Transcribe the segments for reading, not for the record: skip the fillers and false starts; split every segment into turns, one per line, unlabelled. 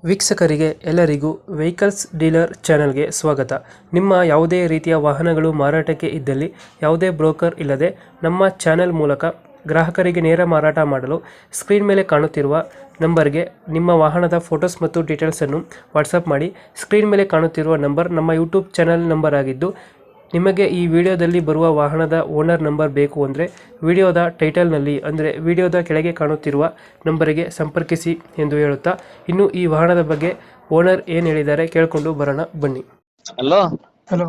ವೀಕ್ಷಕರಿಗೆ ಎಲ್ಲರಿಗೂ vehicles dealer ಚಾನೆಲ್ಗೆ ಸ್ವಾಗತ. ನಿಮ್ಮ ಯಾವುದೇ ರೀತಿಯ ವಾಹನಗಳು ಮಾರಾಟಕ್ಕೆ ಇದ್ದಲ್ಲಿ ಯಾವುದೇ ಬ್ರೋಕರ್ ಇಲ್ಲದೆ ನಮ್ಮ ಚಾನೆಲ್ ಮೂಲಕ ಗ್ರಾಹಕರಿಗೆ ನೇರ ಮಾರಾಟ ಮಾಡಲು ಸ್ಕ್ರೀನ್ ಮೇಲೆ ಕಾಣುತ್ತಿರುವ ನಂಬರ್ಗೆ ನಿಮ್ಮ ವಾಹನದ ಫೋಟೋಸ್ ಮತ್ತು ಡೀಟೇಲ್ಸನ್ನು ವಾಟ್ಸಪ್ ಮಾಡಿ. ಸ್ಕ್ರೀನ್ ಮೇಲೆ ಕಾಣುತ್ತಿರುವ ನಂಬರ್ ನಮ್ಮ ಯೂಟ್ಯೂಬ್ ಚಾನೆಲ್ ನಂಬರ್ ಆಗಿದ್ದು, ನಿಮಗೆ ಈ ವಿಡಿಯೋದಲ್ಲಿ ಬರುವ ವಾಹನದ ಓನರ್ ನಂಬರ್ ಬೇಕು ಅಂದರೆ ವಿಡಿಯೋದ ಟೈಟಲ್ನಲ್ಲಿ ಅಂದರೆ ವಿಡಿಯೋದ ಕೆಳಗೆ ಕಾಣುತ್ತಿರುವ ನಂಬರಿಗೆ ಸಂಪರ್ಕಿಸಿ ಎಂದು ಹೇಳುತ್ತಾ, ಇನ್ನು ಈ ವಾಹನದ ಬಗ್ಗೆ ಓನರ್ ಏನು ಹೇಳಿದ್ದಾರೆ ಕೇಳಿಕೊಂಡು ಬರೋಣ ಬನ್ನಿ.
ಹಲೋ
ಹಲೋ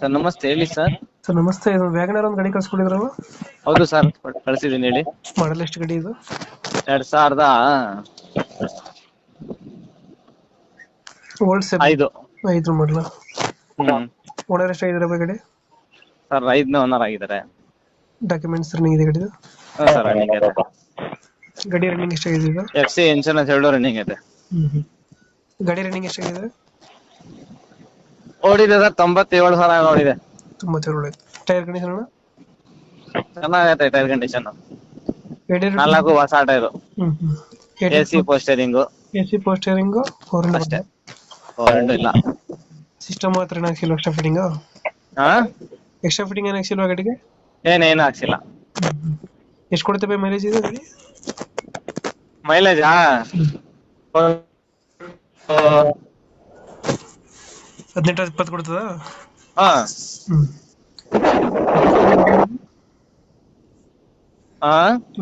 ಸರ್, ನಮಸ್ತೆ. ಹೇಳಿ ಸರ್.
ಸರ್ ನಮಸ್ತೆ. ಇದು ವ್ಯಾಗನರ್ ಒಂದು ಗಾಡಿ ಕಳ್ಸ್ಕೊಂಡಿದ್ರಲ್ಲ,
ಹೌದು ಸರ್, ಕಳಿಸಿದ್ದೀನಿ. ಹೇಳಿ.
ಮಾಡಲ್ ಎಷ್ಟು ಗಾಡಿ ಇದು?
2005.
5 ಮಾಡಲ. ಓನರ್ ಎಷ್ಟಾಗಿದ್ದಾರೆ ಗಾಡಿ?
ಸರ್ 5ನೇ ಓನರ್ ಆಗಿದ್ದಾರೆ.
ಡಾಕ್ಯುಮೆಂಟ್ಸ್ ರನ್ನಿಂಗ್ ಇದೆ ಗಾಡಿದು?
ಸರ್ ರನ್ನಿಂಗ್ ಇದೆ.
ಗಾಡಿ ರನ್ನಿಂಗ್ ಎಷ್ಟಾಗಿದೆ ಇದು?
FC ಇನ್ಶೂರೆನ್ಸ್ 2 ರನ್ನಿಂಗ್ ಇದೆ.
ಗಾಡಿ ರನ್ನಿಂಗ್ ಎಷ್ಟಾಗಿದೆ?
ಓಡಿದೆ ಸರ್ 97,000 ಓಡಿದೆ.
97. Tyre condition?
ಚೆನ್ನಾಗೈತೆ ಟೈರ್ ಕಂಡೀಷನ್. 4 ಹೊಸ ಟೈರು. AC ಪೋಸ್ಟರಿಂಗು.
AC ಪೋಸ್ಟರಿಂಗು
ಅಷ್ಟೇ, ಹೊರಂಡು ಇಲ್ಲ.
ಸಿಸ್ಟಮ್ ಮಾತ್ರ ಏನು ಹಾಕ್ಸಿಲ್ವಾ? Extra fitting? ಎಕ್ಸ್ಟ್ರಾ ಫಿಟ್ಟಿಂಗ್ ಏನು ಹಾಕ್ಸಿಲ್ವಾ ಗಾಡಿಗೆ?
ಏನೇನು ಹಾಕ್ಸಿಲ್ಲ.
ಎಷ್ಟು ಕೊಡುತ್ತೆ ಮೈಲೇಜ್ ಇದು ಗಾಡಿ?
ಮೈಲೇಜ್
18-20 ಕೊಡ್ತದ?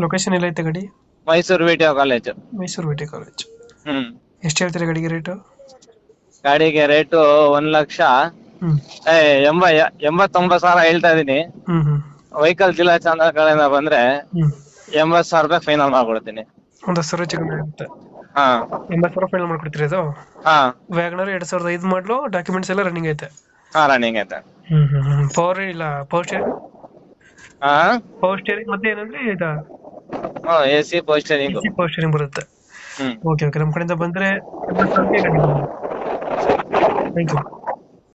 ಲೊಕೇಶನ್ ಎಲ್ಲ ಐತೆ ಗಾಡಿ?
Mysuru VTO college.
Mysuru VTO college. ಎಷ್ಟು ಹೇಳ್ತೀರಾ ಗಾಡಿಗೆ ರೇಟು?
ಗಾಡಿಗೆ ರೇಟು 1,89,000 ಹೇಳ್ತಾ ಇದೀನಿ. ವೆಹಿಕಲ್ ಜಿಲ್ಲಾ ಚಾನಲ್ ಕಡೆಯಿಂದ ಬಂದ್ರೆ 80,000 ರೂಪಾಯಿ ಫೈನಲ್ ಮಾಡ್ಕೊಡ್ತೀನಿ.
ಒಂದು 10,000 ಹೆಚ್ಚು ಕಮ್ಮಿ ಆಗುತ್ತೆ. 80,000 ಫೈನಲ್ ಮಾಡ್ಕೊಡ್ತೀರಿ ಇದು? ವ್ಯಾಗನರ್ 2005 ಮಾಡಲು, ಡಾಕ್ಯುಮೆಂಟ್ಸ್ ಎಲ್ಲ ರನ್ನಿಂಗ್ ಐತೆ?
ರನ್ನಿಂಗ್ ಐತೆ.
ಪವರ್ ಇಲ್ಲ? ಪವರ್ ಸ್ಟೇರಿಂಗ್ ಮತ್ತೆ ಏನಂದ್ರೆ ಇದು
AC ಪೋಸ್ಟರಿಂಗ್.
ಪವರ್ ಸ್ಟೇರಿಂಗ್ ಬರುತ್ತೆ. ಓಕೆ, ನಮ್ಮ ಕಡೆಯಿಂದ ಬಂದ್ರೆ ಥ್ಯಾಂಕ್ ಯು.